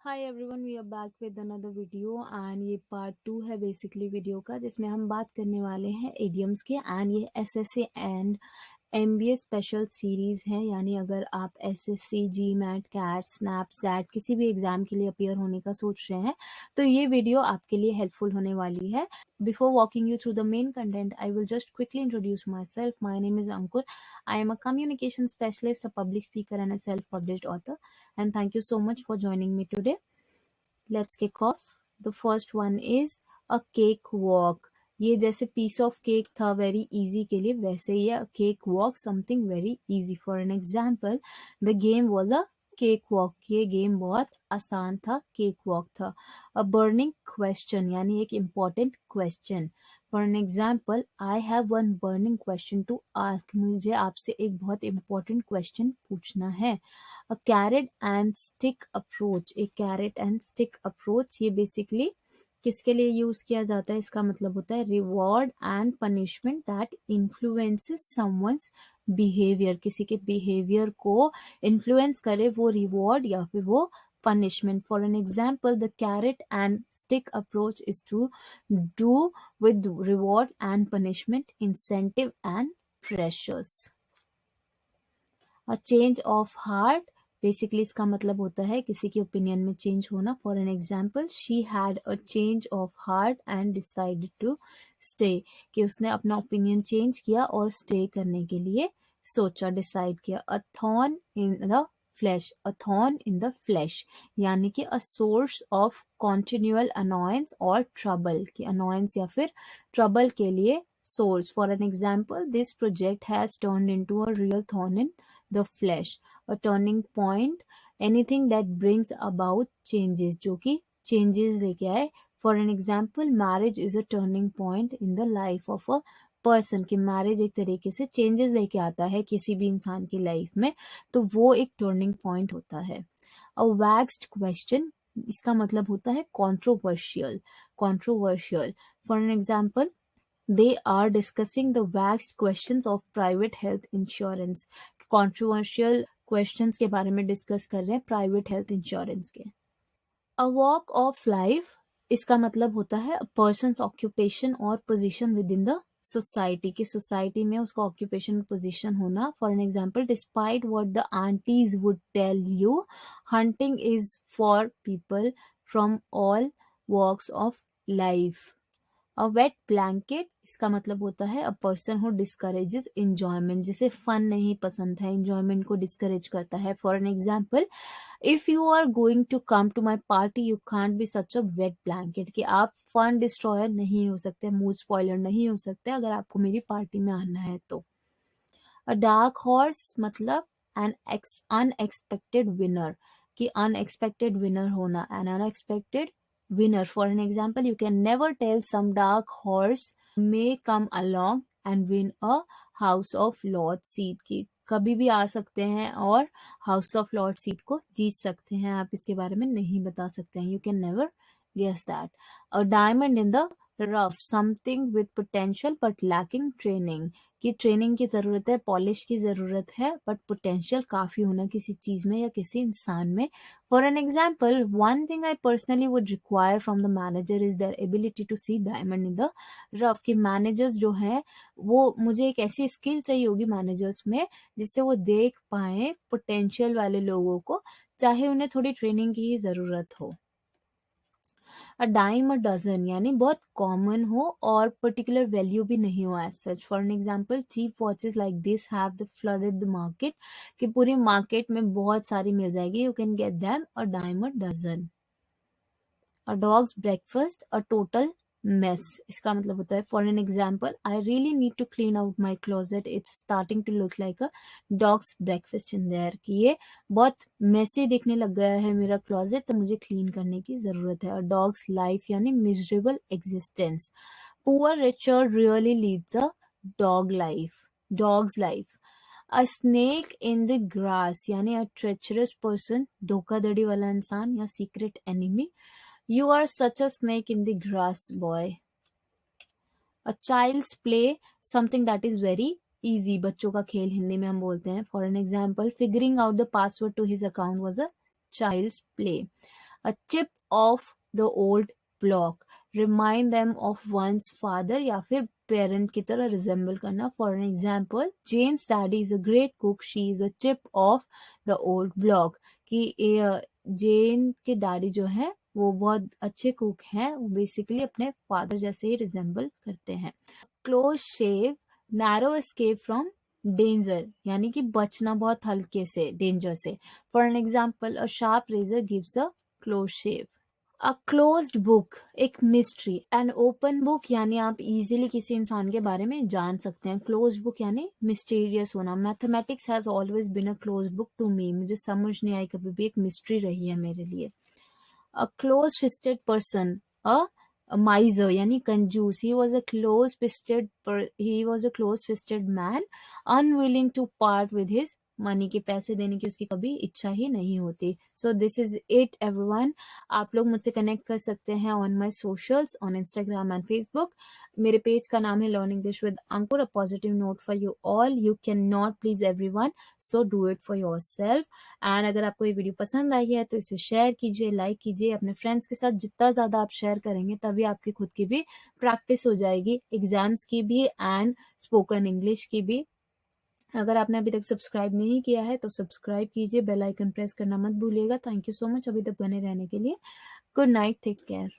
Hi everyone, we are back with another video and ये part 2 है basically video का, जिसमें हम बात करने वाले हैं इडियम्स के। एंड ये SSC and MBA special series है, यानी अगर आप SSC, GMAT, CAT, SNAP, SAT किसी भी एग्जाम के लिए अपीयर होने का सोच रहे हैं तो ये वीडियो आपके लिए हेल्पफुल होने वाली है। Before walking you through the main content, I will just quickly introduce myself. My name is Ankur. I am a communication specialist, a public speaker, and a self-published author. And thank you so much for joining me today. Let's kick off. The first one is a cake walk. ये जैसे piece of cake था very easy के लिए, वैसे ये a cake walk something very easy. For an example, the game was a cake walk. ये game बहुत आसान था, cake walk था. A burning question यानी एक important question. For an example, I have one burning question to ask. मुझे आपसे एक बहुत important question पूछना है. A carrot and stick approach. एक carrot and stick approach ये basically किसके लिए यूज किया जाता है? इसका मतलब होता है reward and punishment that influences someone's behaviour. किसी के बिहेवियर को इन्फ्लुएंस करे वो रिवॉर्ड या फिर वो punishment. For an example, the carrot and stick approach is to do with reward and punishment, incentive and pressures. A change of heart, basically इसका मतलब होता है किसी के ओपिनियन में चेंज होना. For an example, she had a change of heart and decided to stay. कि उसने अपना ओपिनियन चेंज किया और स्टे करने के लिए सोचा, डिसाइड किया. अ thorn in the flash. A thorn in the flash यानी कि a source of continual annoyance और ट्रबल. कि अनॉयंस या फिर ट्रबल के लिए source. For an example, this project has turned into a real thorn in the flesh. A turning point, anything that brings about changes, जो कि changes लेके आए. For an example, marriage is a turning point in the life of a person. कि marriage एक तरीके से changes लेके आता है किसी भी इंसान की लाइफ में, तो वो एक turning point होता है. A waxed question, इसका मतलब होता है controversial. Controversial. For an example, they are discussing the vexed questions of private health insurance. Controversial questions के बारे में डिस्कस कर रहे हैं private health insurance के. A walk of life, इसका मतलब होता है a person's occupation or position within the society. की society में उसका occupation position होना. For an example, despite what the aunties would tell you, hunting is for people from all walks of life. A wet blanket, इसका मतलब होता है a person who discourages enjoyment. जिसे fun नहीं पसंद है, एंजॉयमेंट को डिस्करेज करता है. For an example, if you are going to come to my party you can't be such a wet blanket. कि आप फन डिस्ट्रॉयर नहीं हो सकते, मूड स्पॉइलर नहीं हो सकते अगर आपको मेरी पार्टी में आना है तो. अ डार्क हॉर्स मतलब एन अनएक्सपेक्टेड विनर. कि अनएक्सपेक्टेड विनर होना, N unexpected winner. For an example, you can never tell some dark horse may come along and win a House of Lords seat. की कभी भी आ सकते हैं और House of Lords सीट को जीत सकते हैं. आप इसके बारे में नहीं बता सकते हैं. You can never guess that. A diamond in the rough, something with potential but lacking training. कि ट्रेनिंग की जरूरत है, पॉलिश की जरूरत है, बट पोटेंशियल काफी होना किसी चीज में या किसी इंसान में. For an example, one thing I personally would require from the manager is their ability to see diamond in the rough. कि मैनेजर्स जो हैं वो, मुझे एक ऐसी स्किल चाहिए होगी मैनेजर्स में जिससे वो देख पाए पोटेंशियल वाले लोगों को, चाहे उन्हें थोड़ी ट्रेनिंग की ही जरूरत हो. अ डाइम अ डजन यानी बहुत कॉमन हो और पर्टिकुलर वैल्यू भी नहीं हो as such. For an example, cheap watches like this have the flooded the market. कि पूरी मार्केट में बहुत सारी मिल जाएगी. You can get them a dime a dozen. A dog's breakfast a total mess. इसका मतलब होता है, for an example, I really need to clean out my closet, it's starting to look like a dog's breakfast in there. कि ये बहुत Messi दिखने लग गया है मेरा क्लोजेट, तो मुझे क्लीन करने की जरूरत है. और डॉग्स लाइफ यानी miserable existence. Poor Richard really leads a dog life. Dogs life. A snake in the grass यानी अ ट्रेचरस पर्सन, धोखाधड़ी वाला इंसान या secret enemy. You are such a snake in the grass, boy. A child's play, something that is very easy. बच्चों का खेल हिंदी में हम बोलते हैं. For an example, figuring out the password to his account was a child's play. A chip of the old block, remind them of one's father या फिर parent की तरह रिजेंबल करना. For an example, Jane's daddy is a great cook, she is a chip of the old block. कि Jane के daddy जो है वो बहुत अच्छे कुक हैं, वो बेसिकली अपने फादर जैसे ही रिजेंबल करते हैं. Close shave, narrow escape from danger, यानी कि बचना बहुत हल्के से डेंजर से. For an example, a sharp razor gives a close shave. A closed book, एक मिस्ट्री. एन ओपन बुक यानी आप इजीली किसी इंसान के बारे में जान सकते हैं. क्लोज्ड बुक यानी मिस्टीरियस होना. Mathematics has always been a closed book to me, मुझे समझ नहीं आई, कभी भी एक मिस्ट्री रही है मेरे लिए. A close fisted person, a miser यानी कंजूस. He was a close fisted man, unwilling to part with his money, के पैसे देने की उसकी कभी इच्छा ही नहीं होती. So this is it everyone. आप लोग मुझसे कनेक्ट कर सकते हैं on my socials, on Instagram and Facebook. मेरे पेज का नाम है learning English with Ankur. A positive note for you all, you can not please everyone, so do it for your self. And अगर आपको ये वीडियो पसंद आई है तो इसे शेयर कीजिए, लाइक कीजिए अपने फ्रेंड्स के साथ. जितना ज़्यादा आप शेयर करेंगे तभी आपकी खुद की भी प्रैक्टिस हो जाएगी, एग्जाम्स की भी एंड स्पोकन इंग्लिश की भी. अगर आपने अभी तक सब्सक्राइब नहीं किया है तो सब्सक्राइब कीजिए, बेल आइकन प्रेस करना मत भूलिएगा. थैंक यू सो मच अभी तक बने रहने के लिए. Good night, take care.